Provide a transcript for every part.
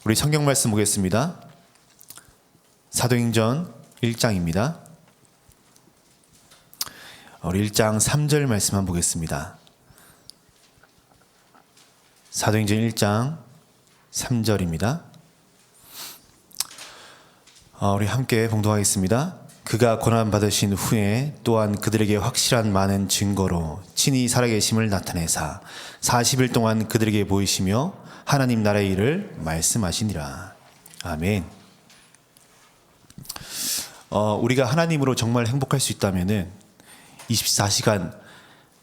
우리 성경 말씀 보겠습니다. 사도행전 1장입니다. 우리 1장 3절 말씀 한번 보겠습니다. 사도행전 1장 3절입니다. 우리 함께 봉독하겠습니다. 그가 고난받으신 후에 또한 그들에게 확실한 많은 증거로 친히 살아계심을 나타내사 40일 동안 그들에게 보이시며 하나님 나라의 일을 말씀하시니라. 아멘. 우리가 하나님으로 정말 행복할 수 있다면은 24시간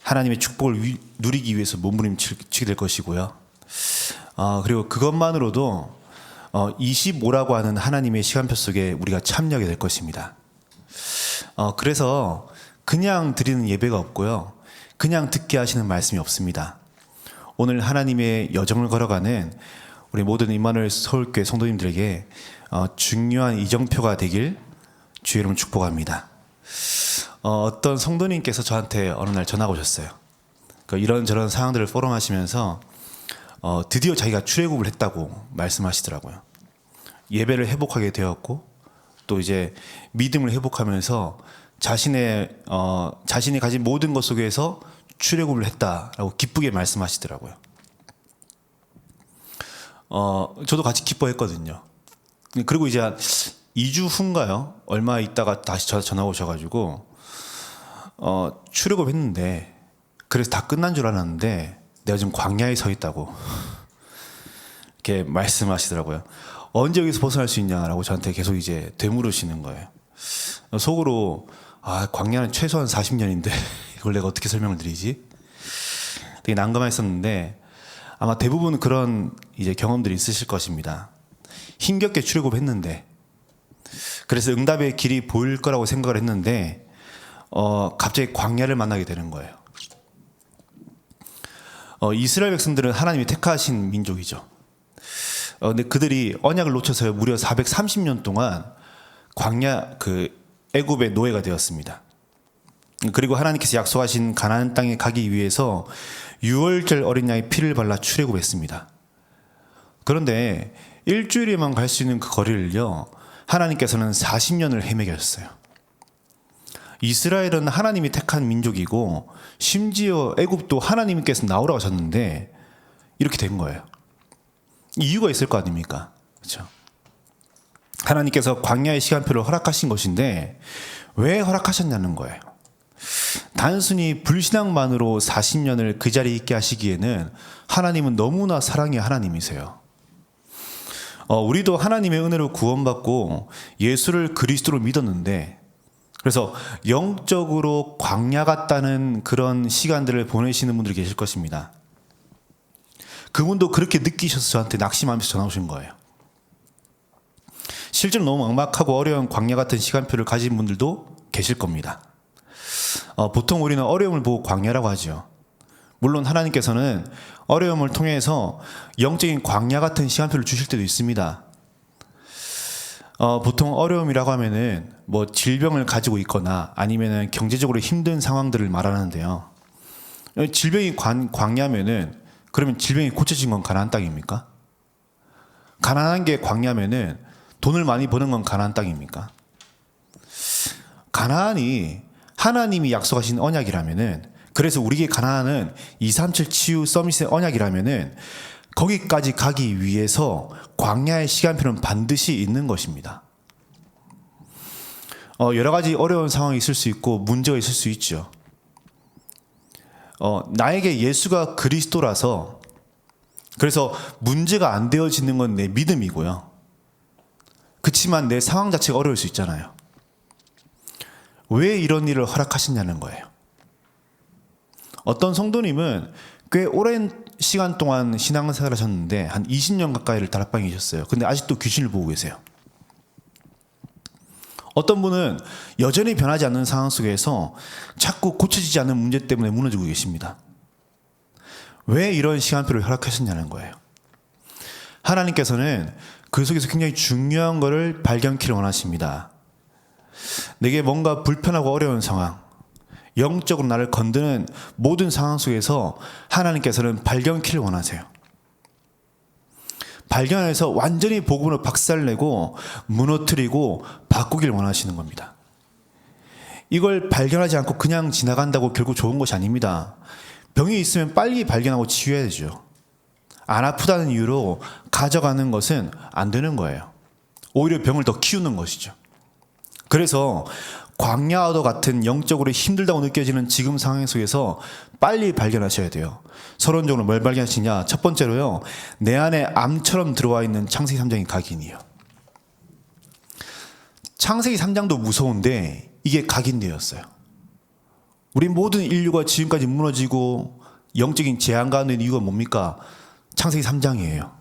하나님의 축복을 누리기 위해서 몸부림치게 될 것이고요. 그리고 그것만으로도 25라고 하는 하나님의 시간표 속에 우리가 참여하게 될 것입니다. 그래서 그냥 드리는 예배가 없고요. 그냥 듣게 하시는 말씀이 없습니다. 오늘 하나님의 여정을 걸어가는 우리 모든 임마누엘 서울교회 성도님들에게 중요한 이정표가 되길 주의 이름으로 축복합니다. 어떤 성도님께서 저한테 어느 날 전화가 오셨어요. 그러니까 이런저런 상황들을 포럼하시면서 드디어 자기가 출애굽을 했다고 말씀하시더라고요. 예배를 회복하게 되었고 또 이제 믿음을 회복하면서 자신이 가진 모든 것 속에서 출애굽을 했다라고 기쁘게 말씀하시더라고요. 저도 같이 기뻐했거든요. 그리고 이제 한 2주 후인가요? 얼마 있다가 다시 전화 오셔가지고 출애굽 했는데 그래서 다 끝난 줄 알았는데 내가 지금 광야에 서 있다고 이렇게 말씀하시더라고요. 언제 여기서 벗어날 수 있냐라고 저한테 계속 이제 되물으시는 거예요. 속으로 광야는 최소한 40년인데 이걸 내가 어떻게 설명을 드리지? 되게 난감했었는데 아마 대부분 그런 이제 경험들이 있으실 것입니다. 힘겹게 출애굽했는데 그래서 응답의 길이 보일 거라고 생각을 했는데 갑자기 광야를 만나게 되는 거예요. 이스라엘 백성들은 하나님이 택하신 민족이죠. 근데 그들이 언약을 놓쳐서 무려 430년 동안 광야 애굽의 노예가 되었습니다. 그리고 하나님께서 약속하신 가나안 땅에 가기 위해서 유월절 어린 양의 피를 발라 출애굽했습니다. 그런데 일주일에만 갈 수 있는 그 거리를요, 하나님께서는 40년을 헤매게 하셨어요. 이스라엘은 하나님이 택한 민족이고 심지어 애굽도 하나님께서 나오라고 하셨는데 이렇게 된 거예요. 이유가 있을 거 아닙니까? 그렇죠? 하나님께서 광야의 시간표를 허락하신 것인데 왜 허락하셨냐는 거예요. 단순히 불신앙만으로 40년을 그 자리에 있게 하시기에는 하나님은 너무나 사랑의 하나님이세요. 우리도 하나님의 은혜로 구원받고 예수를 그리스도로 믿었는데 그래서 영적으로 광야 같다는 그런 시간들을 보내시는 분들이 계실 것입니다. 그분도 그렇게 느끼셔서 저한테 낙심하면서 전화 오신 거예요. 실제로 너무 막막하고 어려운 광야 같은 시간표를 가진 분들도 계실 겁니다. 보통 우리는 어려움을 보고 광야라고 하죠. 물론 하나님께서는 어려움을 통해서 영적인 광야 같은 시간표를 주실 때도 있습니다. 보통 어려움이라고 하면은 뭐 질병을 가지고 있거나 아니면은 경제적으로 힘든 상황들을 말하는데요. 질병이 광야면은 그러면 질병이 고쳐진 건 가나안 땅입니까? 가난한 게 광야면은 돈을 많이 버는 건 가나안 땅입니까? 가나안이 하나님이 약속하신 언약이라면은 그래서 우리에게 가나안은 237 치유 서밋의 언약이라면은 거기까지 가기 위해서 광야의 시간표는 반드시 있는 것입니다. 여러 가지 어려운 상황이 있을 수 있고 문제가 있을 수 있죠. 나에게 예수가 그리스도라서 그래서 문제가 안 되어지는 건 내 믿음이고요. 그렇지만 내 상황 자체가 어려울 수 있잖아요. 왜 이런 일을 허락하시냐는 거예요. 어떤 성도님은 꽤 오랜 시간 동안 신앙생활 하셨는데 한 20년 가까이를 다락방에 계셨어요. 근데 아직도 귀신을 보고 계세요. 어떤 분은 여전히 변하지 않는 상황 속에서 자꾸 고쳐지지 않는 문제 때문에 무너지고 계십니다. 왜 이런 시간표를 허락하셨냐는 거예요. 하나님께서는 그 속에서 굉장히 중요한 것을 발견키를 원하십니다. 내게 뭔가 불편하고 어려운 상황, 영적으로 나를 건드는 모든 상황 속에서 하나님께서는 발견키를 원하세요. 발견해서 완전히 복음을 박살내고 무너뜨리고 바꾸길 원하시는 겁니다. 이걸 발견하지 않고 그냥 지나간다고 결국 좋은 것이 아닙니다. 병이 있으면 빨리 발견하고 치유해야 되죠. 안 아프다는 이유로 가져가는 것은 안 되는 거예요. 오히려 병을 더 키우는 것이죠. 그래서 광야와도 같은 영적으로 힘들다고 느껴지는 지금 상황 속에서 빨리 발견하셔야 돼요. 서론적으로 뭘 발견하시냐? 첫 번째로요, 내 안에 암처럼 들어와 있는 창세기 3장의 각인이에요. 창세기 3장도 무서운데 이게 각인되었어요. 우리 모든 인류가 지금까지 무너지고 영적인 재앙 가운데 있는 이유가 뭡니까? 창세기 3장이에요.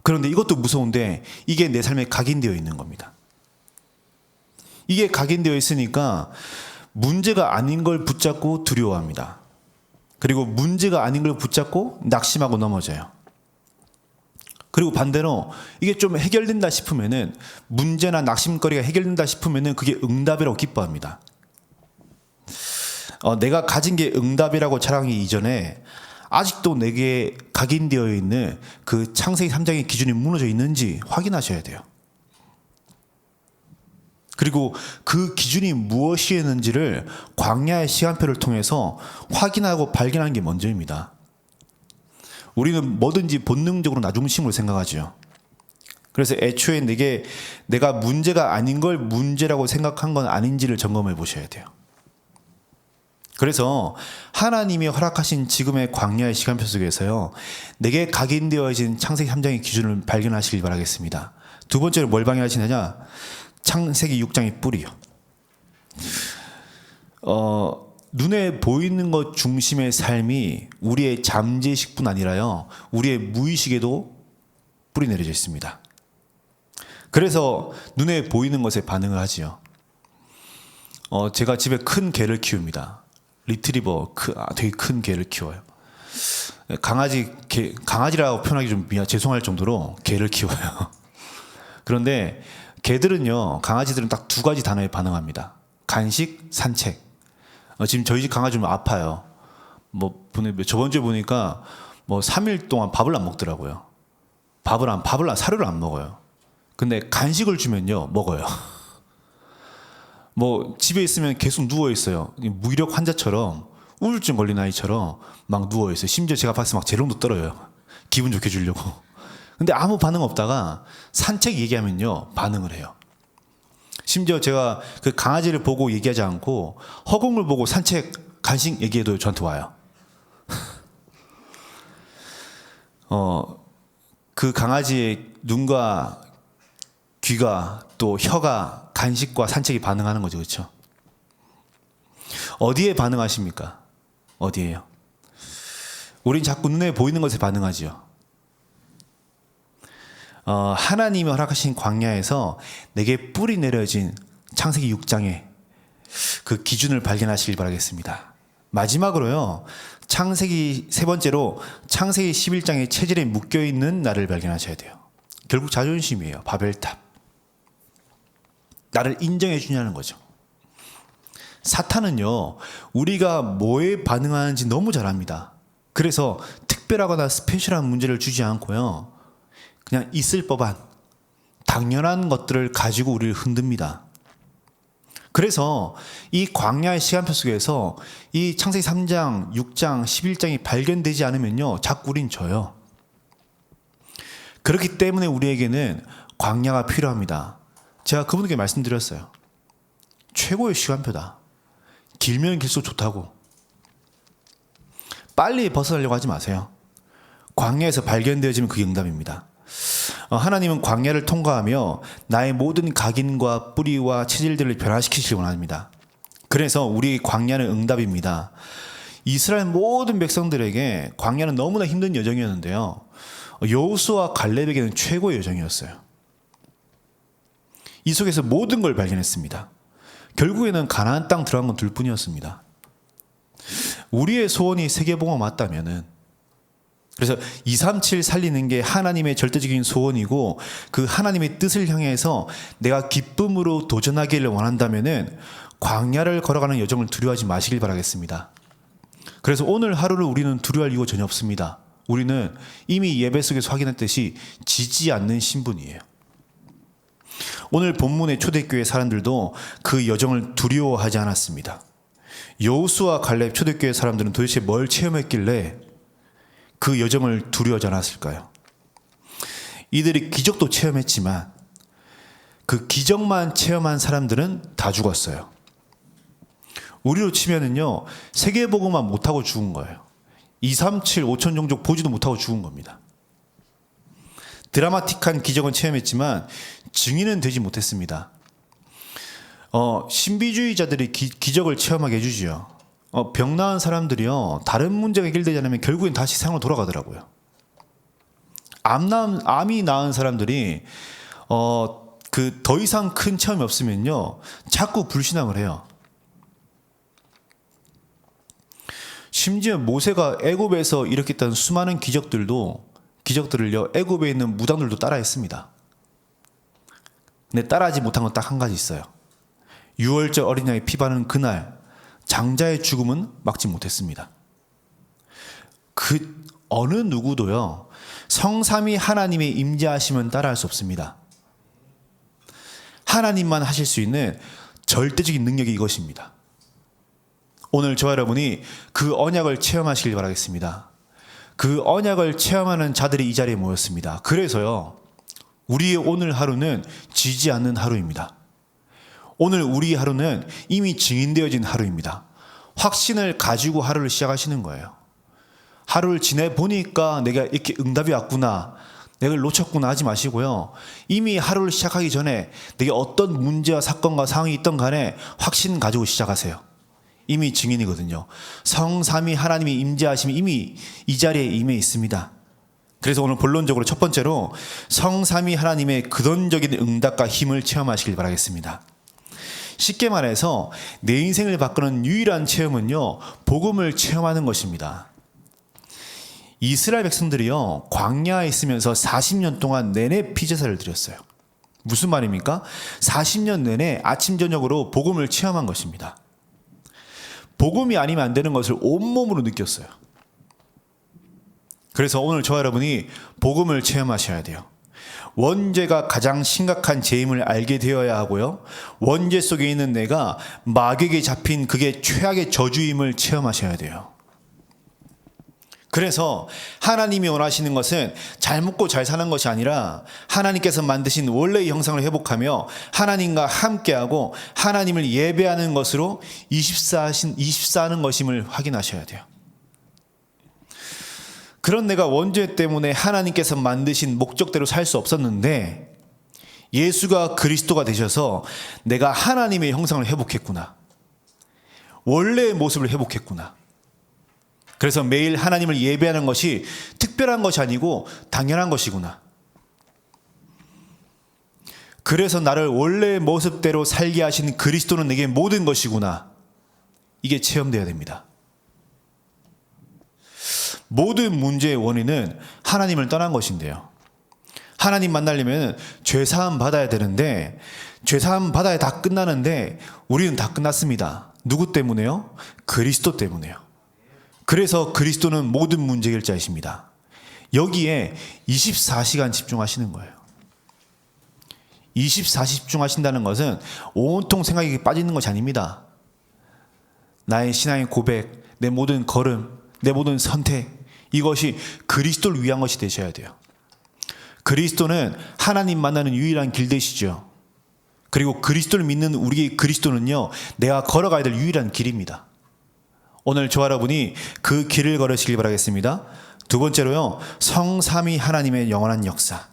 그런데 이것도 무서운데 이게 내 삶에 각인되어 있는 겁니다. 이게 각인되어 있으니까 문제가 아닌 걸 붙잡고 두려워합니다. 그리고 문제가 아닌 걸 붙잡고 낙심하고 넘어져요. 그리고 반대로 이게 좀 해결된다 싶으면은, 문제나 낙심거리가 해결된다 싶으면은 그게 응답이라고 기뻐합니다. 내가 가진 게 응답이라고 자랑하기 이전에 아직도 내게 각인되어 있는 그 창세기 3장의 기준이 무너져 있는지 확인하셔야 돼요. 그리고 그 기준이 무엇이었는지를 광야의 시간표를 통해서 확인하고 발견하는 게 먼저입니다. 우리는 뭐든지 본능적으로 나 중심으로 생각하죠. 그래서 애초에 내가 문제가 아닌 걸 문제라고 생각한 건 아닌지를 점검해 보셔야 돼요. 그래서 하나님이 허락하신 지금의 광야의 시간표 속에서요, 내게 각인되어진 창세기 3장의 기준을 발견하시길 바라겠습니다. 두 번째로 뭘 발견하시느냐? 창세기 6장의 뿌리요. 눈에 보이는 것 중심의 삶이 우리의 잠재의식뿐 아니라요, 우리의 무의식에도 뿌리 내려져 있습니다. 그래서 눈에 보이는 것에 반응을 하지요. 제가 집에 큰 개를 키웁니다. 리트리버, 되게 큰 개를 키워요. 강아지라고 표현하기 좀 죄송할 정도로 개를 키워요. 그런데 개들은요, 강아지들은 딱 두 가지 단어에 반응합니다. 간식, 산책. 지금 저희 집 강아지 좀 아파요. 저번 주에 보니까 3일 동안 밥을 안 먹더라고요. 사료를 안 먹어요. 근데 간식을 주면요, 먹어요. 집에 있으면 계속 누워 있어요. 무기력 환자처럼, 우울증 걸린 아이처럼 막 누워 있어요. 심지어 제가 봤을 때 막 재롱도 떨어요. 기분 좋게 주려고. 근데 아무 반응 없다가 산책 얘기하면요, 반응을 해요. 심지어 제가 그 강아지를 보고 얘기하지 않고 허공을 보고 산책, 간식 얘기해도 저한테 와요. 그 강아지의 눈과 귀가 또 혀가 간식과 산책이 반응하는 거죠. 그렇죠? 어디에 반응하십니까? 어디에요? 우린 자꾸 눈에 보이는 것에 반응하지요. 하나님이 허락하신 광야에서 내게 뿌리 내려진 창세기 6장의 그 기준을 발견하시길 바라겠습니다. 마지막으로요, 세 번째로 창세기 11장의 체질에 묶여있는 나를 발견하셔야 돼요. 결국 자존심이에요. 바벨탑. 나를 인정해 주냐는 거죠. 사탄은요, 우리가 뭐에 반응하는지 너무 잘 압니다. 그래서 특별하거나 스페셜한 문제를 주지 않고요, 그냥 있을 법한 당연한 것들을 가지고 우리를 흔듭니다. 그래서 이 광야의 시간표 속에서 이 창세기 3장, 6장, 11장이 발견되지 않으면요, 자꾸 우린 져요. 그렇기 때문에 우리에게는 광야가 필요합니다. 제가 그분에게 말씀드렸어요. 최고의 시간표다. 길면 길수록 좋다고. 빨리 벗어나려고 하지 마세요. 광야에서 발견되어지면 그게 응답입니다. 하나님은 광야를 통과하며 나의 모든 각인과 뿌리와 체질들을 변화시키시길 원합니다. 그래서 우리 광야는 응답입니다. 이스라엘 모든 백성들에게 광야는 너무나 힘든 여정이었는데요, 여호수아와 갈렙에게는 최고의 여정이었어요. 이 속에서 모든 걸 발견했습니다. 결국에는 가나안 땅 들어간 건 둘뿐이었습니다. 우리의 소원이 세계복음화 맞다면은, 그래서 237 살리는 게 하나님의 절대적인 소원이고, 그 하나님의 뜻을 향해서 내가 기쁨으로 도전하기를 원한다면은 광야를 걸어가는 여정을 두려워하지 마시길 바라겠습니다. 그래서 오늘 하루를 우리는 두려워할 이유가 전혀 없습니다. 우리는 이미 예배 속에서 확인했듯이 지지 않는 신분이에요. 오늘 본문의 초대교회 사람들도 그 여정을 두려워하지 않았습니다. 여호수아 갈렙 초대교회 사람들은 도대체 뭘 체험했길래 그 여정을 두려워하지 않았을까요? 이들이 기적도 체험했지만 그 기적만 체험한 사람들은 다 죽었어요. 우리로 치면은요, 세계복음만 못하고 죽은 거예요. 237, 5천 종족 보지도 못하고 죽은 겁니다. 드라마틱한 기적은 체험했지만 증인은 되지 못했습니다. 신비주의자들이 기적을 체험하게 해주지요. 병 나은 사람들이요, 다른 문제가 해결되지 않으면 결국엔 다시 생으로 돌아가더라고요. 암이 나은 사람들이 더 이상 큰 체험이 없으면요, 자꾸 불신앙을 해요. 심지어 모세가 애굽에서 일으켰던 수많은 기적들을요, 애굽에 있는 무당들도 따라했습니다. 근데 따라하지 못한 건 딱 한 가지 있어요. 6월절 어린 양이 피 바르는 그날 장자의 죽음은 막지 못했습니다. 그 어느 누구도요, 성삼위 하나님의 임재하심은 따라할 수 없습니다. 하나님만 하실 수 있는 절대적인 능력이 이것입니다. 오늘 저와 여러분이 그 언약을 체험하시길 바라겠습니다. 그 언약을 체험하는 자들이 이 자리에 모였습니다. 그래서요, 우리의 오늘 하루는 지지 않는 하루입니다. 오늘 우리 하루는 이미 증인되어진 하루입니다. 확신을 가지고 하루를 시작하시는 거예요. 하루를 지내보니까 내가 이렇게 응답이 왔구나, 내가 놓쳤구나 하지 마시고요. 이미 하루를 시작하기 전에 내게 어떤 문제와 사건과 상황이 있던 간에 확신 가지고 시작하세요. 이미 증인이거든요. 성삼위 하나님의 임재하심이 이미 이 자리에 임해 있습니다. 그래서 오늘 본론적으로 첫 번째로 성삼위 하나님의 근원적인 응답과 힘을 체험하시길 바라겠습니다. 쉽게 말해서 내 인생을 바꾸는 유일한 체험은요, 복음을 체험하는 것입니다. 이스라엘 백성들이요, 광야에 있으면서 40년 동안 내내 피제사를 드렸어요. 무슨 말입니까? 40년 내내 아침 저녁으로 복음을 체험한 것입니다. 복음이 아니면 안 되는 것을 온몸으로 느꼈어요. 그래서 오늘 저와 여러분이 복음을 체험하셔야 돼요. 원죄가 가장 심각한 죄임을 알게 되어야 하고요, 원죄 속에 있는 내가 마귀에게 잡힌 그게 최악의 저주임을 체험하셔야 돼요. 그래서 하나님이 원하시는 것은 잘 먹고 잘 사는 것이 아니라 하나님께서 만드신 원래의 형상을 회복하며 하나님과 함께하고 하나님을 예배하는 것으로 24하는 것임을 확인하셔야 돼요. 그런 내가 원죄 때문에 하나님께서 만드신 목적대로 살 수 없었는데 예수가 그리스도가 되셔서 내가 하나님의 형상을 회복했구나, 원래의 모습을 회복했구나. 그래서 매일 하나님을 예배하는 것이 특별한 것이 아니고 당연한 것이구나. 그래서 나를 원래의 모습대로 살게 하신 그리스도는 내게 모든 것이구나. 이게 체험되어야 됩니다. 모든 문제의 원인은 하나님을 떠난 것인데요. 하나님 만나려면 죄사함 받아야 되는데 죄사함 받아야 다 끝나는데 우리는 다 끝났습니다. 누구 때문에요? 그리스도 때문에요. 그래서 그리스도는 모든 문제 해결자이십니다. 여기에 24시간 집중하시는 거예요. 24시 집중하신다는 것은 온통 생각이 빠지는 것이 아닙니다. 나의 신앙의 고백, 내 모든 걸음, 내 모든 선택, 이것이 그리스도를 위한 것이 되셔야 돼요. 그리스도는 하나님 만나는 유일한 길 되시죠. 그리고 그리스도를 믿는 우리의 그리스도는요, 내가 걸어가야 될 유일한 길입니다. 오늘 저와 여러분이 그 길을 걸으시길 바라겠습니다. 두 번째로요, 성삼위 하나님의 영원한 역사.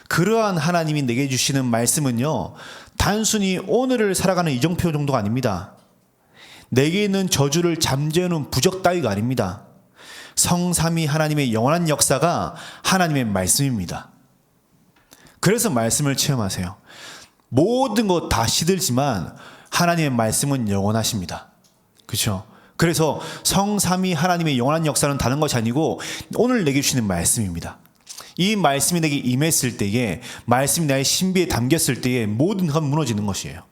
그러한 하나님이 내게 주시는 말씀은요, 단순히 오늘을 살아가는 이정표 정도가 아닙니다. 내게 있는 저주를 잠재우는 부적 따위가 아닙니다. 성삼위 하나님의 영원한 역사가 하나님의 말씀입니다. 그래서 말씀을 체험하세요. 모든 것 다 시들지만 하나님의 말씀은 영원하십니다. 그렇죠? 그래서 성삼위 하나님의 영원한 역사는 다른 것이 아니고 오늘 내게 주시는 말씀입니다. 이 말씀이 내게 임했을 때에, 말씀이 나의 신비에 담겼을 때에 모든 건 무너지는 것이에요.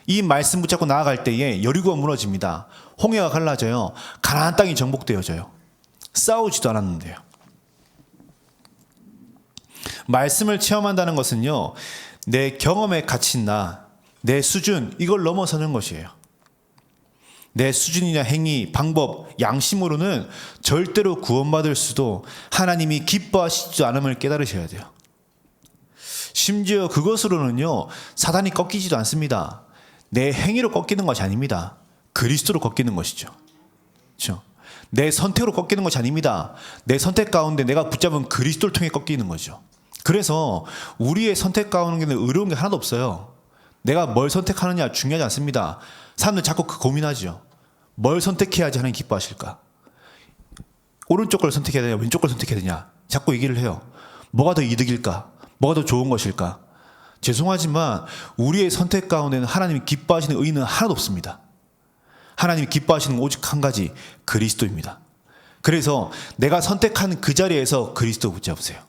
이 말씀 붙잡고 나아갈 때에 여리고가 무너집니다. 홍해가 갈라져요. 가나안 땅이 정복되어져요. 싸우지도 않았는데요. 말씀을 체험한다는 것은요, 내 경험의 가치나 내 수준, 이걸 넘어서는 것이에요. 내 수준이나 행위, 방법, 양심으로는 절대로 구원받을 수도 하나님이 기뻐하시지 않음을 깨달으셔야 돼요. 심지어 그것으로는요, 사단이 꺾이지도 않습니다. 내 행위로 꺾이는 것이 아닙니다. 그리스도로 꺾이는 것이죠. 그렇죠? 내 선택으로 꺾이는 것이 아닙니다. 내 선택 가운데 내가 붙잡은 그리스도를 통해 꺾이는 거죠. 그래서 우리의 선택 가운데는 어려운 게 하나도 없어요. 내가 뭘 선택하느냐 중요하지 않습니다. 사람들 자꾸 고민하죠. 뭘 선택해야지 하나님 기뻐하실까? 오른쪽 걸 선택해야 되냐, 왼쪽 걸 선택해야 되냐? 자꾸 얘기를 해요. 뭐가 더 이득일까? 뭐가 더 좋은 것일까? 죄송하지만 우리의 선택 가운데는 하나님이 기뻐하시는 의의는 하나도 없습니다. 하나님이 기뻐하시는 오직 한 가지, 그리스도입니다. 그래서 내가 선택한 그 자리에서 그리스도 붙잡으세요.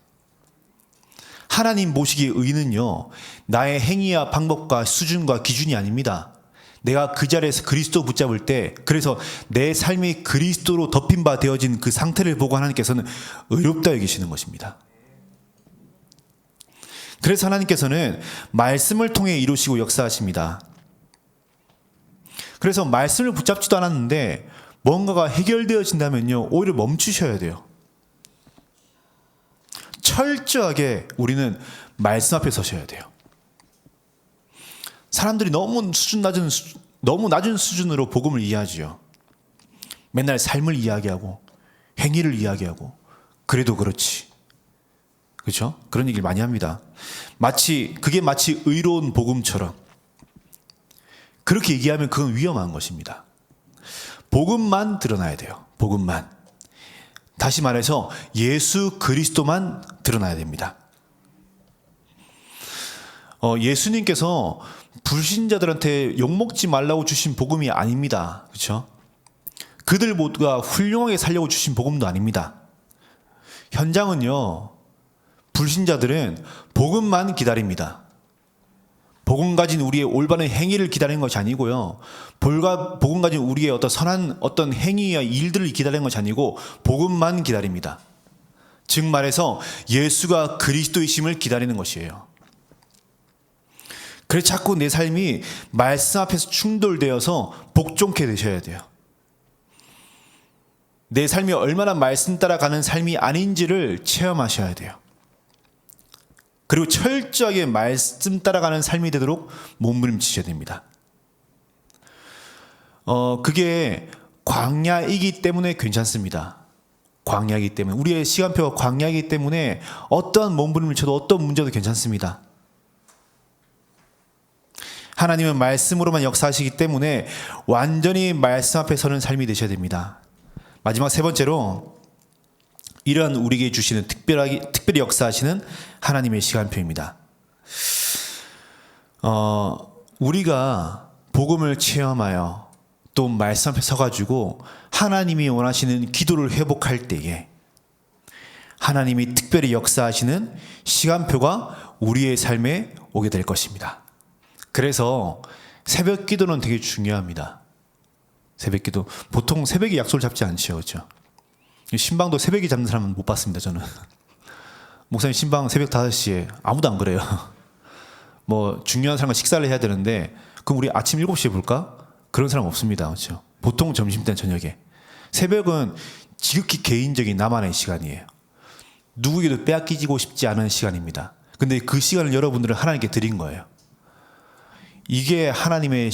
하나님 모시기의 의의는요, 나의 행위와 방법과 수준과 기준이 아닙니다. 내가 그 자리에서 그리스도 붙잡을 때, 그래서 내 삶이 그리스도로 덮인 바 되어진 그 상태를 보고 하나님께서는 의롭다 여기시는 것입니다. 그래서 하나님께서는 말씀을 통해 이루시고 역사하십니다. 그래서 말씀을 붙잡지도 않았는데 뭔가가 해결되어진다면요, 오히려 멈추셔야 돼요. 철저하게 우리는 말씀 앞에 서셔야 돼요. 사람들이 너무 낮은 수준으로 복음을 이해하지요. 맨날 삶을 이야기하고 행위를 이야기하고 그래도 그렇지. 그렇죠? 그런 얘기를 많이 합니다. 그게 마치 의로운 복음처럼. 그렇게 얘기하면 그건 위험한 것입니다. 복음만 드러나야 돼요. 복음만. 다시 말해서 예수 그리스도만 드러나야 됩니다. 예수님께서 불신자들한테 욕먹지 말라고 주신 복음이 아닙니다. 그렇죠? 그들 모두가 훌륭하게 살려고 주신 복음도 아닙니다. 현장은요, 불신자들은 복음만 기다립니다. 복음 가진 우리의 올바른 행위를 기다리는 것이 아니고요, 복음 가진 우리의 어떤 선한 어떤 행위와 일들을 기다리는 것이 아니고 복음만 기다립니다. 즉 말해서 예수가 그리스도이심을 기다리는 것이에요. 그래서 자꾸 내 삶이 말씀 앞에서 충돌되어서 복종케 되셔야 돼요. 내 삶이 얼마나 말씀 따라가는 삶이 아닌지를 체험하셔야 돼요. 그리고 철저하게 말씀 따라가는 삶이 되도록 몸부림치셔야 됩니다. 그게 광야이기 때문에 괜찮습니다. 광야이기 때문에, 우리의 시간표가 광야이기 때문에 어떠한 몸부림을 쳐도 어떤 문제도 괜찮습니다. 하나님은 말씀으로만 역사하시기 때문에 완전히 말씀 앞에 서는 삶이 되셔야 됩니다. 마지막 세 번째로, 이러한 우리에게 주시는 특별히 역사하시는 하나님의 시간표입니다. 우리가 복음을 체험하여 또 말씀 앞에 서가지고 하나님이 원하시는 기도를 회복할 때에 하나님이 특별히 역사하시는 시간표가 우리의 삶에 오게 될 것입니다. 그래서 새벽 기도는 되게 중요합니다. 새벽 기도. 보통 새벽에 약속을 잡지 않죠. 그렇죠? 신방도 새벽에 잡는 사람은 못 봤습니다. 저는. 목사님 신방 새벽 5시에 아무도 안 그래요. 뭐 중요한 사람과 식사를 해야 되는데 그럼 우리 아침 7시에 볼까? 그런 사람 없습니다. 그렇죠? 보통 점심때 저녁에. 새벽은 지극히 개인적인 나만의 시간이에요. 누구에게도 빼앗기고 싶지 않은 시간입니다. 근데 그 시간을 여러분들은 하나님께 드린 거예요. 이게 하나님의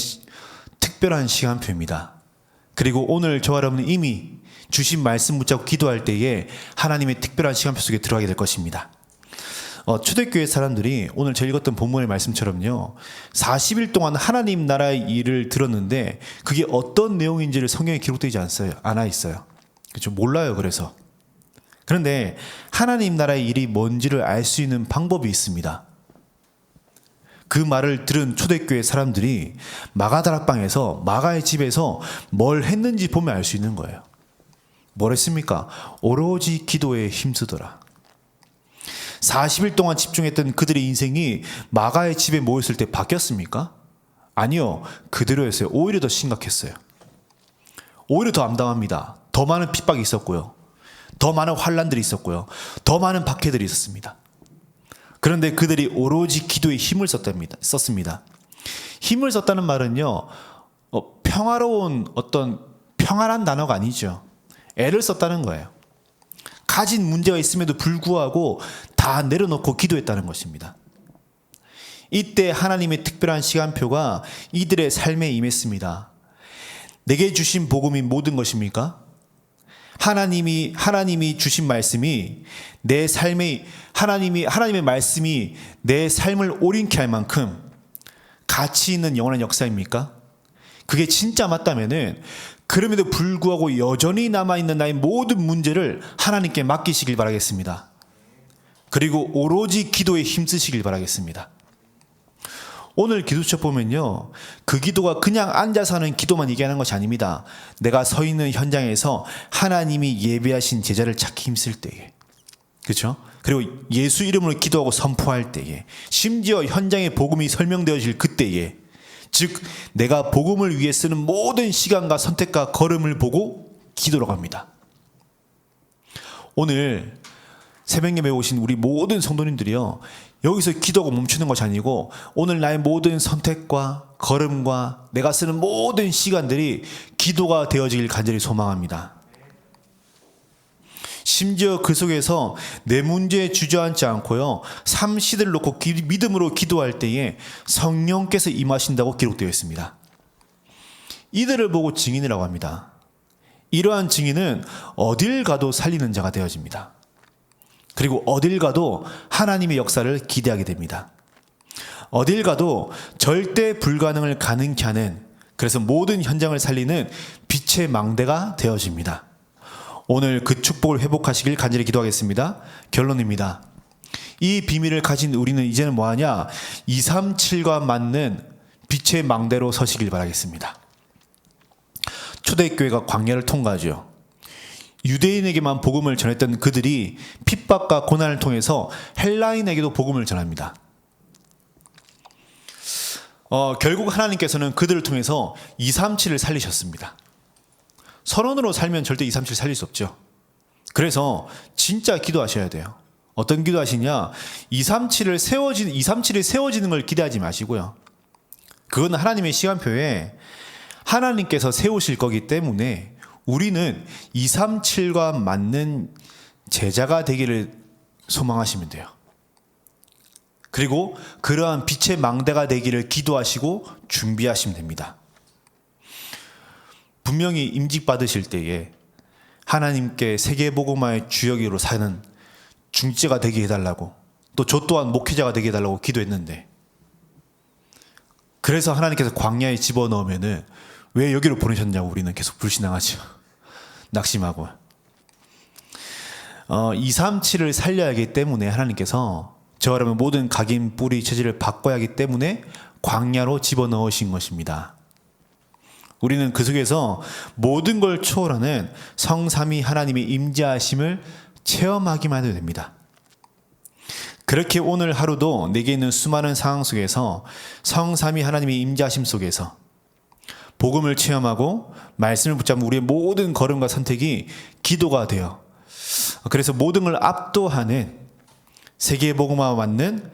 특별한 시간표입니다. 그리고 오늘 저와 여러분은 이미 주신 말씀 붙잡고 기도할 때에 하나님의 특별한 시간표 속에 들어가게 될 것입니다. 초대교회 사람들이 오늘 제가 읽었던 본문의 말씀처럼요, 40일 동안 하나님 나라의 일을 들었는데 그게 어떤 내용인지를 성경에 기록되지 않아 있어요. 그렇죠? 몰라요. 그런데 하나님 나라의 일이 뭔지를 알 수 있는 방법이 있습니다. 그 말을 들은 초대교회 사람들이 마가다락방에서 마가의 집에서 뭘 했는지 보면 알 수 있는 거예요. 뭘 했습니까? 오로지 기도에 힘쓰더라. 40일 동안 집중했던 그들의 인생이 마가의 집에 모였을 때 바뀌었습니까? 아니요. 그대로였어요. 오히려 더 심각했어요. 오히려 더 암담합니다. 더 많은 핍박이 있었고요. 더 많은 환란들이 있었고요. 더 많은 박해들이 있었습니다. 그런데 그들이 오로지 기도에 힘을 썼습니다. 힘을 썼다는 말은요, 평화로운 어떤 평안한 단어가 아니죠. 애를 썼다는 거예요. 가진 문제가 있음에도 불구하고 다 내려놓고 기도했다는 것입니다. 이때 하나님의 특별한 시간표가 이들의 삶에 임했습니다. 내게 주신 복음이 모든 것입니까? 하나님이 주신 말씀이 내 삶의 하나님의 말씀이 내 삶을 오린케 할 만큼 가치 있는 영원한 역사입니까? 그게 진짜 맞다면은 그럼에도 불구하고 여전히 남아있는 나의 모든 문제를 하나님께 맡기시길 바라겠습니다. 그리고 오로지 기도에 힘쓰시길 바라겠습니다. 오늘 기도책 보면요, 그 기도가 그냥 앉아서 하는 기도만 얘기하는 것이 아닙니다. 내가 서 있는 현장에서 하나님이 예배하신 제자를 찾기 힘쓸 때에, 그렇죠? 그리고 예수 이름으로 기도하고 선포할 때에, 심지어 현장에 복음이 설명되어질 그때에, 즉 내가 복음을 위해 쓰는 모든 시간과 선택과 걸음을 보고 기도로 갑니다. 오늘 새벽 예배에 오신 우리 모든 성도님들이요, 여기서 기도가 멈추는 것이 아니고 오늘 나의 모든 선택과 걸음과 내가 쓰는 모든 시간들이 기도가 되어지길 간절히 소망합니다. 심지어 그 속에서 내 문제에 주저앉지 않고요, 삼시대를 놓고 믿음으로 기도할 때에 성령께서 임하신다고 기록되어 있습니다. 이들을 보고 증인이라고 합니다. 이러한 증인은 어딜 가도 살리는 자가 되어집니다. 그리고 어딜 가도 하나님의 역사를 기대하게 됩니다. 어딜 가도 절대 불가능을 가능케 하는, 그래서 모든 현장을 살리는 빛의 망대가 되어집니다. 오늘 그 축복을 회복하시길 간절히 기도하겠습니다. 결론입니다. 이 비밀을 가진 우리는 이제는 뭐하냐? 237과 맞는 빛의 망대로 서시길 바라겠습니다. 초대교회가 광야를 통과하죠. 유대인에게만 복음을 전했던 그들이 핍박과 고난을 통해서 헬라인에게도 복음을 전합니다. 결국 하나님께서는 그들을 통해서 237을 살리셨습니다. 선언으로 살면 절대 237 살릴 수 없죠. 그래서 진짜 기도하셔야 돼요. 어떤 기도하시냐? 237이 세워지는 걸 기대하지 마시고요. 그건 하나님의 시간표에 하나님께서 세우실 거기 때문에 우리는 237과 맞는 제자가 되기를 소망하시면 돼요. 그리고 그러한 빛의 망대가 되기를 기도하시고 준비하시면 됩니다. 분명히 임직 받으실 때에 하나님께 세계복음화의 주역으로 사는 중재가 되게 해달라고, 또 저 또한 목회자가 되게 해달라고 기도했는데, 그래서 하나님께서 광야에 집어넣으면은 왜 여기로 보내셨냐고 우리는 계속 불신앙하죠. 낙심하고. 237을 살려야 하기 때문에 하나님께서 저라면 모든 각인 뿌리 체질을 바꿔야 하기 때문에 광야로 집어넣으신 것입니다. 우리는 그 속에서 모든 걸 초월하는 성삼위 하나님의 임재하심을 체험하기만 해도 됩니다. 그렇게 오늘 하루도 내게 있는 수많은 상황 속에서 성삼위 하나님의 임재하심 속에서 복음을 체험하고 말씀을 붙잡은 우리의 모든 걸음과 선택이 기도가 되어, 그래서 모든 걸 압도하는 세계 복음화와 맞는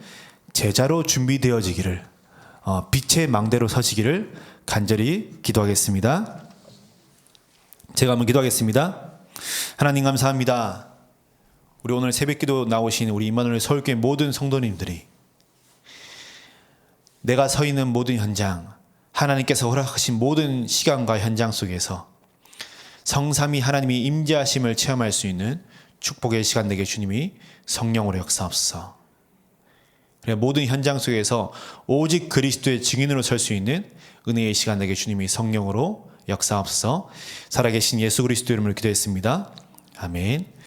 제자로 준비되어지기를, 빛의 망대로 서시기를 간절히 기도하겠습니다. 제가 한번 기도하겠습니다. 하나님 감사합니다. 우리 오늘 새벽기도 나오신 우리 임마누엘 서울교회 모든 성도님들이 내가 서 있는 모든 현장, 하나님께서 허락하신 모든 시간과 현장 속에서 성삼위 하나님이 임재하심을 체험할 수 있는 축복의 시간 되게 주님이 성령으로 역사하옵소서. 그래, 모든 현장 속에서 오직 그리스도의 증인으로 설 수 있는 은혜의 시간 되게 주님이 성령으로 역사하옵소서. 살아계신 예수 그리스도 이름으로 기도했습니다. 아멘.